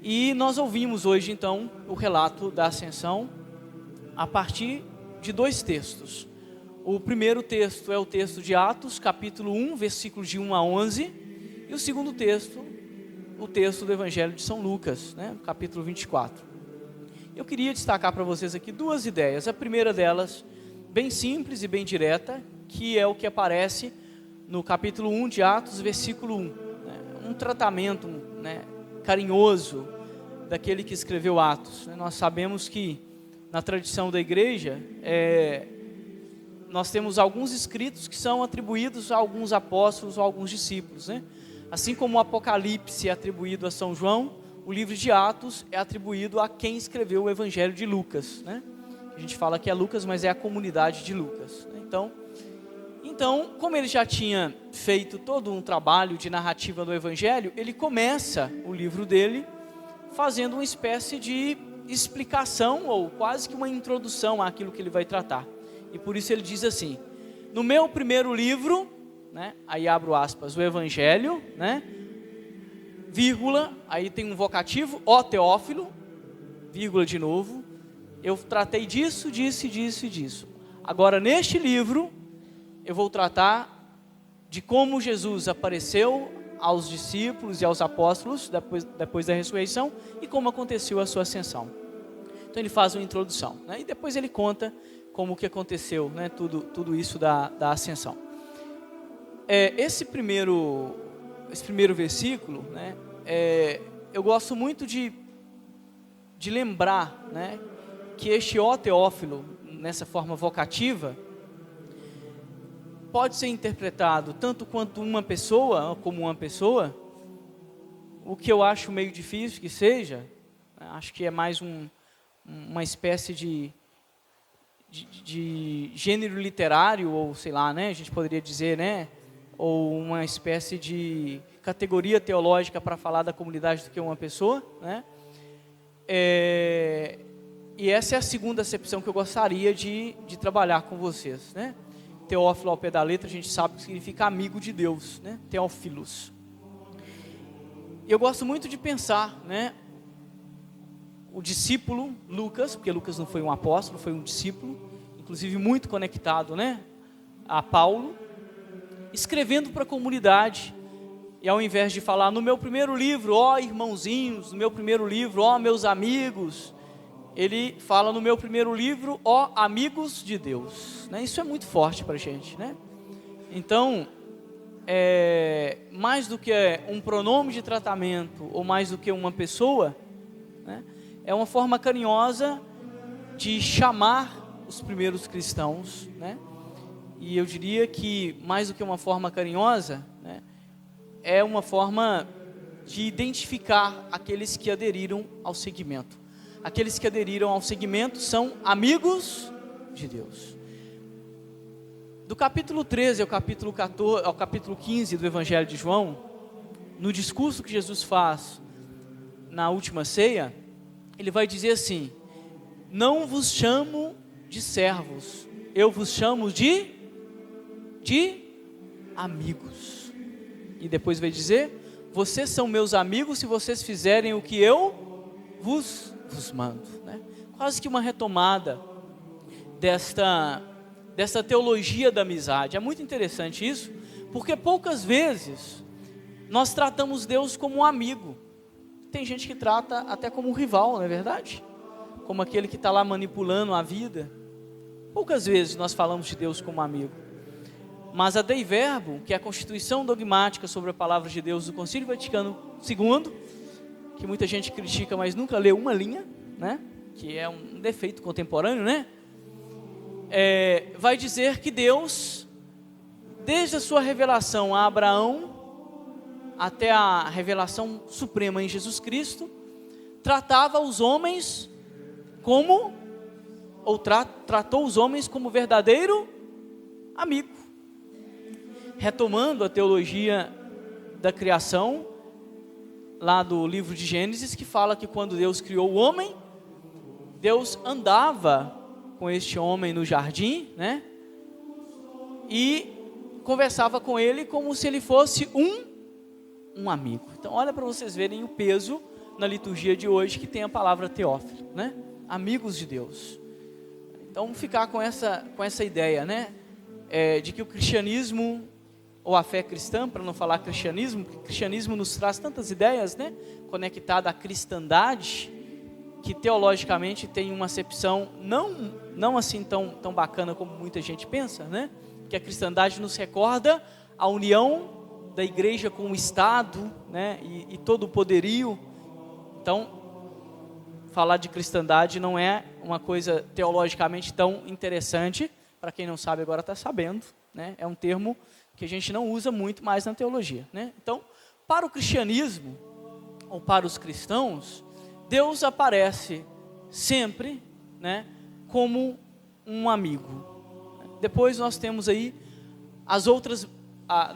E nós ouvimos hoje então o relato da ascensão a partir de 2 textos. O primeiro texto é o texto de Atos, capítulo 1, versículos de 1 a 11. E o segundo texto, o texto do Evangelho de São Lucas, capítulo 24. Eu queria destacar para vocês aqui 2 ideias. A primeira delas, bem simples e bem direta, que é o que aparece no capítulo 1 de Atos, versículo 1. Um tratamento carinhoso daquele que escreveu Atos. Nós sabemos que na tradição da igreja, nós temos alguns escritos que são atribuídos a alguns apóstolos ou a alguns discípulos. Assim como o Apocalipse é atribuído a São João, o livro de Atos é atribuído a quem escreveu o Evangelho de Lucas. A gente fala que é Lucas, mas é a comunidade de Lucas. Então, como ele já tinha feito todo um trabalho de narrativa do Evangelho, ele começa o livro dele fazendo uma espécie de explicação ou quase que uma introdução àquilo que ele vai tratar. E por isso ele diz assim: no meu primeiro livro, aí abro aspas, o Evangelho, vírgula, aí tem um vocativo, ó Teófilo, vírgula de novo, eu tratei disso, disso e disso e disso. Agora neste livro, eu vou tratar de como Jesus apareceu aos discípulos e aos apóstolos depois da ressurreição e como aconteceu a sua ascensão. Então ele faz uma introdução, e depois ele conta como que aconteceu, tudo isso da ascensão. Esse primeiro versículo, eu gosto muito de lembrar, que este ó Teófilo, nessa forma vocativa, pode ser interpretado tanto quanto uma pessoa, como uma pessoa, o que eu acho meio difícil que seja, acho que é mais uma espécie de gênero literário, ou sei lá, a gente poderia dizer, ou uma espécie de categoria teológica para falar da comunidade do que uma pessoa, e essa é a segunda acepção que eu gostaria de trabalhar com vocês, Teófilo, ao pé da letra, a gente sabe que significa amigo de Deus, Teófilos. Eu gosto muito de pensar, o discípulo Lucas, porque Lucas não foi um apóstolo, foi um discípulo, inclusive muito conectado, a Paulo, escrevendo para a comunidade, e ao invés de falar no meu primeiro livro, ó irmãozinhos, no meu primeiro livro, ó meus amigos, ele fala no meu primeiro livro, ó amigos de Deus, isso é muito forte para a gente, Então, mais do que um pronome de tratamento, ou mais do que uma pessoa, é uma forma carinhosa de chamar os primeiros cristãos, e eu diria que mais do que uma forma carinhosa, é uma forma de identificar aqueles que aderiram ao segmento. Aqueles que aderiram ao segmento são amigos de Deus. Do capítulo 13 ao capítulo 14, ao capítulo 15 do Evangelho de João, no discurso que Jesus faz na última ceia, ele vai dizer assim: não vos chamo de servos, eu vos chamo de amigos. E depois vai dizer: vocês são meus amigos se vocês fizerem o que eu vos mando. Quase que uma retomada desta teologia da amizade. É muito interessante isso, porque poucas vezes nós tratamos Deus como um amigo. Tem gente que trata até como um rival, não é verdade? Como aquele que está lá manipulando a vida. Poucas vezes nós falamos de Deus como amigo. Mas a Dei Verbum, que é a constituição dogmática sobre a palavra de Deus do Concílio Vaticano II, que muita gente critica, mas nunca leu uma linha, que é um defeito contemporâneo, vai dizer que Deus, desde a sua revelação a Abraão, até a revelação suprema em Jesus Cristo, tratava os homens como, ou tratou os homens como verdadeiro amigo. Retomando a teologia da criação, lá do livro de Gênesis, que fala que quando Deus criou o homem, Deus andava com este homem no jardim, e conversava com ele como se ele fosse um amigo. Então olha para vocês verem o peso na liturgia de hoje que tem a palavra teófilo, né? Amigos de Deus. Então, ficar com essa ideia, né? De que o cristianismo, ou a fé cristã, para não falar cristianismo, porque o cristianismo nos traz tantas ideias, né? Conectada à cristandade, que teologicamente tem uma acepção não assim tão bacana como muita gente pensa, né? Que a cristandade nos recorda a união da igreja com o Estado, né? E todo o poderio. Então, falar de cristandade não é uma coisa teologicamente tão interessante. Para quem não sabe, agora está sabendo, né? É um termo que a gente não usa muito mais na teologia, né? Então, para o cristianismo, ou para os cristãos, Deus aparece sempre, né, como um amigo. Depois nós temos aí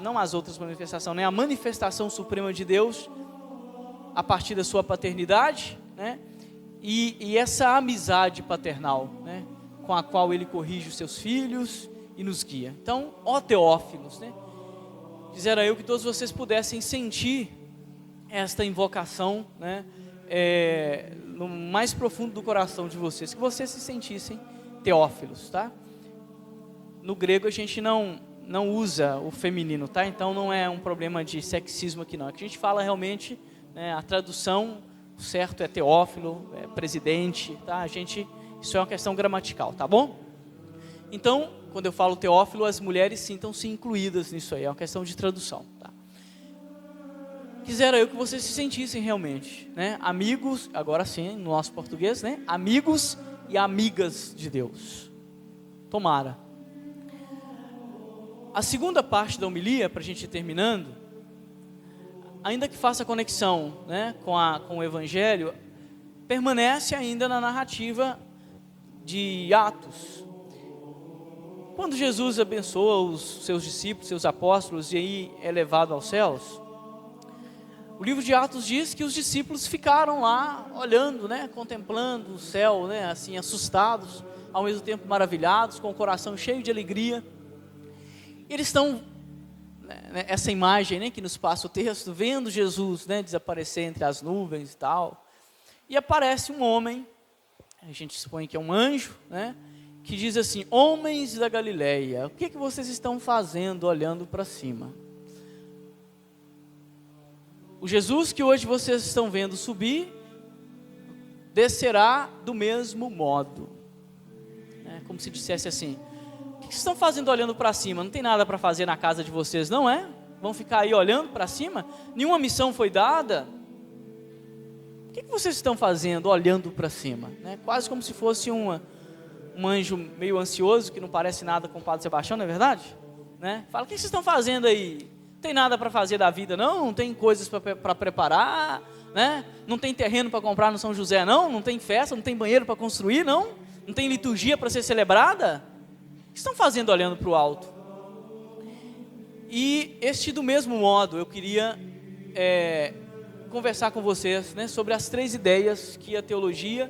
não as outras manifestações, né, a manifestação suprema de Deus a partir da sua paternidade, né, e essa amizade paternal, né, com a qual Ele corrige os seus filhos e nos guia. Então, ó Teófilos, né, quisera eu que todos vocês pudessem sentir esta invocação, né, no mais profundo do coração de vocês, que vocês se sentissem Teófilos, tá? No grego a gente não usa o feminino, tá? Então não é um problema de sexismo aqui não, é que a gente fala realmente, né, a tradução, o certo é Teófilo, é presidente, tá? Isso é uma questão gramatical, tá bom? Então, quando eu falo Teófilo, as mulheres sintam-se incluídas nisso aí, é uma questão de tradução, tá? Quisera eu que vocês se sentissem realmente, né, amigos, agora sim, no nosso português, né, amigos e amigas de Deus. Tomara. A segunda parte da homilia, para a gente ir terminando, ainda que faça conexão, né, com o Evangelho, permanece ainda na narrativa de Atos. Quando Jesus abençoa os seus discípulos, seus apóstolos, e aí é levado aos céus, o livro de Atos diz que os discípulos ficaram lá olhando, né, contemplando o céu, né, assim, assustados, ao mesmo tempo maravilhados, com o coração cheio de alegria. Eles estão, né, essa imagem, né, que nos passa o texto, vendo Jesus, né, desaparecer entre as nuvens e tal, e aparece um homem, a gente supõe que é um anjo, né, que diz assim: homens da Galileia, o que vocês estão fazendo olhando para cima? O Jesus que hoje vocês estão vendo subir, descerá do mesmo modo. É como se dissesse assim: o que vocês estão fazendo olhando para cima? Não tem nada para fazer na casa de vocês, não é? Vão ficar aí olhando para cima? Nenhuma missão foi dada? O que vocês estão fazendo olhando para cima? Quase como se fosse um anjo meio ansioso, que não parece nada com o Padre Sebastião, não é verdade? Fala: o que vocês estão fazendo aí? Não tem nada para fazer da vida, não tem coisas para preparar, né? Não tem terreno para comprar no São José, não tem festa, não tem banheiro para construir, não tem liturgia para ser celebrada. O que estão fazendo olhando para o alto? E do mesmo modo, eu queria conversar com vocês, né, sobre as 3 ideias que a teologia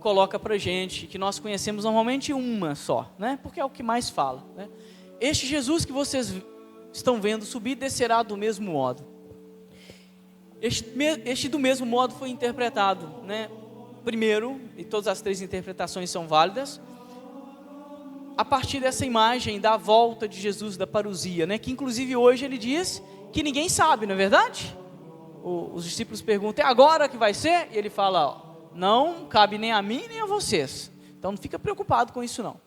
coloca para a gente, que nós conhecemos normalmente uma só, né, porque é o que mais fala, né? Este Jesus que vocês estão vendo subir, descerá do mesmo modo. Este do mesmo modo foi interpretado, né, primeiro, e todas as 3 interpretações são válidas, a partir dessa imagem da volta de Jesus, da parousia, né, que inclusive hoje ele diz que ninguém sabe, não é verdade? Os discípulos perguntam: é agora que vai ser? E ele fala: ó, não cabe nem a mim nem a vocês, então não fica preocupado com isso não.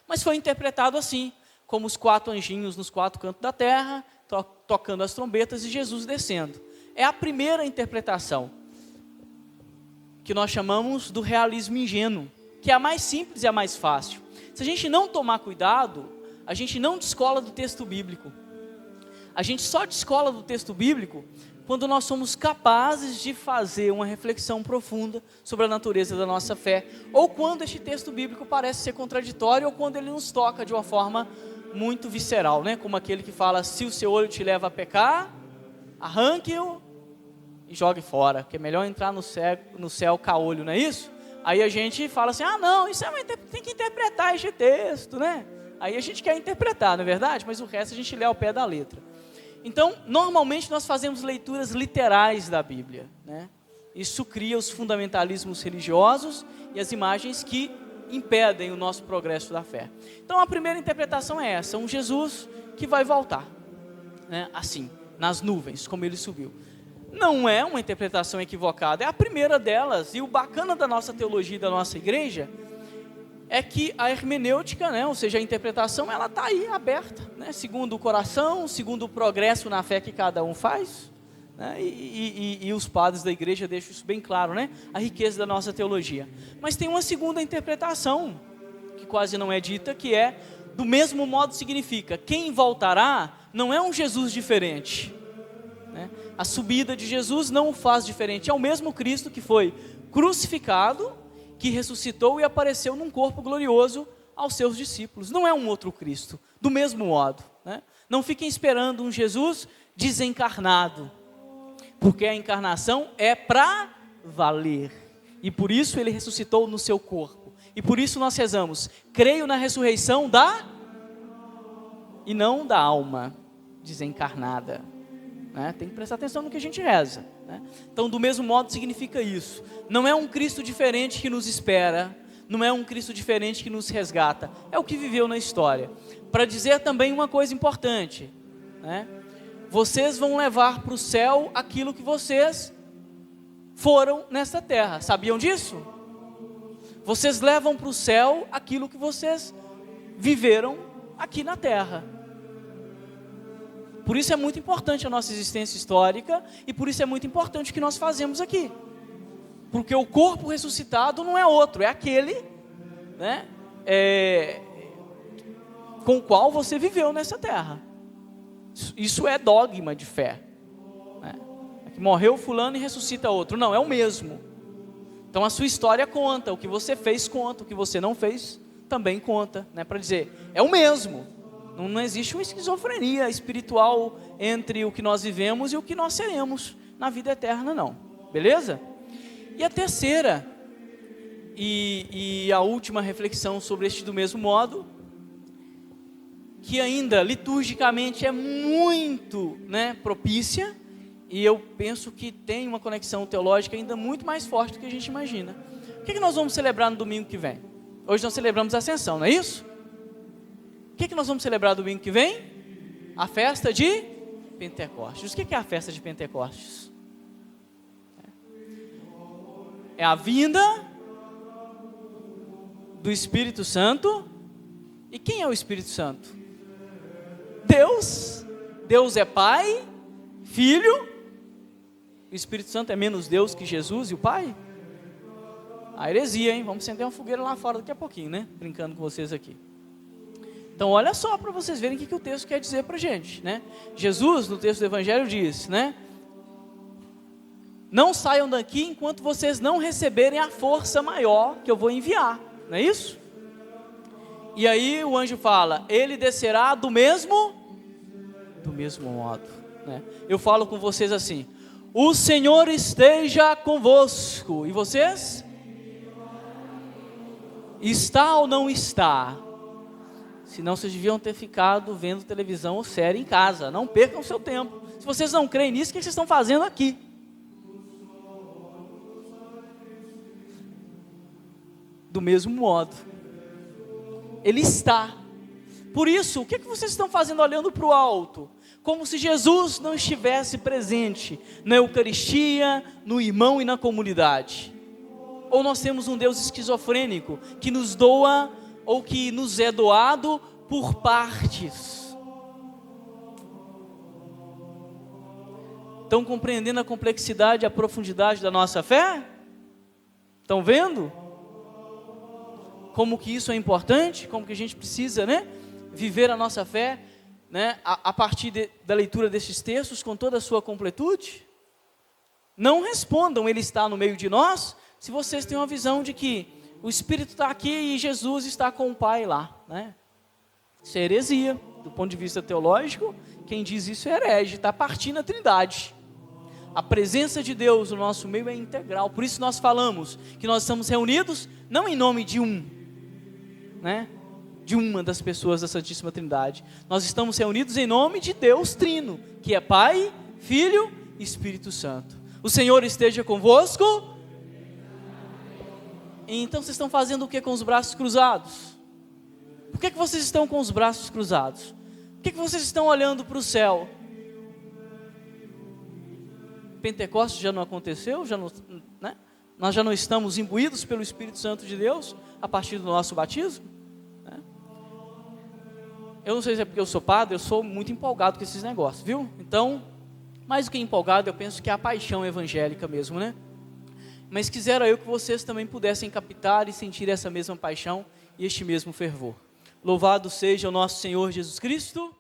Mas foi interpretado assim, como os 4 anjinhos nos 4 cantos da terra, tocando as trombetas e Jesus descendo. É a primeira interpretação, que nós chamamos do realismo ingênuo, que é a mais simples e a mais fácil. Se a gente não tomar cuidado, a gente não descola do texto bíblico. A gente só descola do texto bíblico quando nós somos capazes de fazer uma reflexão profunda sobre a natureza da nossa fé, ou quando este texto bíblico parece ser contraditório, ou quando ele nos toca de uma forma muito visceral, né? Como aquele que fala: se o seu olho te leva a pecar, arranque-o e jogue fora, que é melhor entrar no céu caolho, não é isso? Aí a gente fala assim: ah não, isso tem que interpretar este texto, né? Aí a gente quer interpretar, não é verdade? Mas o resto a gente lê ao pé da letra. Então, normalmente nós fazemos leituras literais da Bíblia, né? Isso cria os fundamentalismos religiosos e as imagens que impedem o nosso progresso da fé. Então a primeira interpretação é essa, um Jesus que vai voltar, né, assim, nas nuvens, como ele subiu. Não é uma interpretação equivocada, é a primeira delas, e o bacana da nossa teologia e da nossa igreja é que a hermenêutica, né, ou seja, a interpretação, ela está aí aberta, né, segundo o coração, segundo o progresso na fé que cada um faz, né, e os padres da igreja deixam isso bem claro, né, a riqueza da nossa teologia. Mas tem uma segunda interpretação, que quase não é dita, que é, do mesmo modo significa, quem voltará não é um Jesus diferente, né? A subida de Jesus não o faz diferente, é o mesmo Cristo que foi crucificado, que ressuscitou e apareceu num corpo glorioso aos seus discípulos. Não é um outro Cristo, do mesmo modo, né? Não fiquem esperando um Jesus desencarnado, porque a encarnação é para valer, e por isso ele ressuscitou no seu corpo, e por isso nós rezamos, creio na ressurreição e não da alma desencarnada, né? Tem que prestar atenção no que a gente reza, né? Então, do mesmo modo significa isso, não é um Cristo diferente que nos espera, não é um Cristo diferente que nos resgata, é o que viveu na história. Para dizer também uma coisa importante, né? Vocês vão levar para o céu aquilo que vocês foram nesta terra, sabiam disso? Vocês levam para o céu aquilo que vocês viveram aqui na terra. Por isso é muito importante a nossa existência histórica, e por isso é muito importante o que nós fazemos aqui, porque o corpo ressuscitado não é outro, é aquele, né, com o qual você viveu nessa terra. Isso é dogma de fé, né? É que morreu fulano e ressuscita outro, não, é o mesmo. Então a sua história conta, o que você fez conta, o que você não fez também conta, né, para dizer, é o mesmo. Não existe uma esquizofrenia espiritual entre o que nós vivemos e o que nós seremos na vida eterna, não. Beleza? E a terceira e a última reflexão sobre este do mesmo modo, que ainda liturgicamente é muito, né, propícia, e eu penso que tem uma conexão teológica ainda muito mais forte do que a gente imagina. O que nós vamos celebrar no domingo que vem? Hoje nós celebramos a Ascensão, não é isso? O que nós vamos celebrar domingo que vem? A festa de Pentecostes. O que é a festa de Pentecostes? É a vinda do Espírito Santo. E quem é o Espírito Santo? Deus. Deus é Pai, Filho. O Espírito Santo é menos Deus que Jesus e o Pai? A heresia, hein? Vamos acender uma fogueira lá fora daqui a pouquinho, né? Brincando com vocês aqui. Então olha só para vocês verem o que o texto quer dizer para a gente, né? Jesus no texto do Evangelho diz, né? Não saiam daqui enquanto vocês não receberem a força maior que eu vou enviar, não é isso? E aí o anjo fala, ele descerá do mesmo modo, né? Eu falo com vocês assim, o Senhor esteja convosco, e vocês? Está ou não está? Senão vocês deviam ter ficado vendo televisão ou série em casa. Não percam seu tempo. Se vocês não creem nisso, o que vocês estão fazendo aqui? Do mesmo modo, Ele está. Por isso, o que vocês estão fazendo olhando para o alto? Como se Jesus não estivesse presente na Eucaristia, no irmão e na comunidade. Ou nós temos um Deus esquizofrênico que nos doa ou que nos é doado por partes. Estão compreendendo a complexidade e a profundidade da nossa fé? Estão vendo? Como que isso é importante? Como que a gente precisa, né, viver a nossa fé, né, a partir da leitura desses textos com toda a sua completude? Não respondam, Ele está no meio de nós, se vocês têm uma visão de que o Espírito está aqui e Jesus está com o Pai lá, né? Isso é heresia, do ponto de vista teológico. Quem diz isso é herege, está partindo a Trindade. A presença de Deus no nosso meio é integral, por isso nós falamos que nós estamos reunidos, não em nome de né, de uma das pessoas da Santíssima Trindade, nós estamos reunidos em nome de Deus Trino, que é Pai, Filho e Espírito Santo. O Senhor esteja convosco. Então vocês estão fazendo o que com os braços cruzados? Por que vocês estão com os braços cruzados? Por que vocês estão olhando para o céu? Pentecostes já não aconteceu? Né? Nós já não estamos imbuídos pelo Espírito Santo de Deus a partir do nosso batismo? Né? Eu não sei se é porque eu sou padre, eu sou muito empolgado com esses negócios, viu? Então, mais do que empolgado, eu penso que é a paixão evangélica mesmo, né? Mas quisera eu que vocês também pudessem captar e sentir essa mesma paixão e este mesmo fervor. Louvado seja o nosso Senhor Jesus Cristo.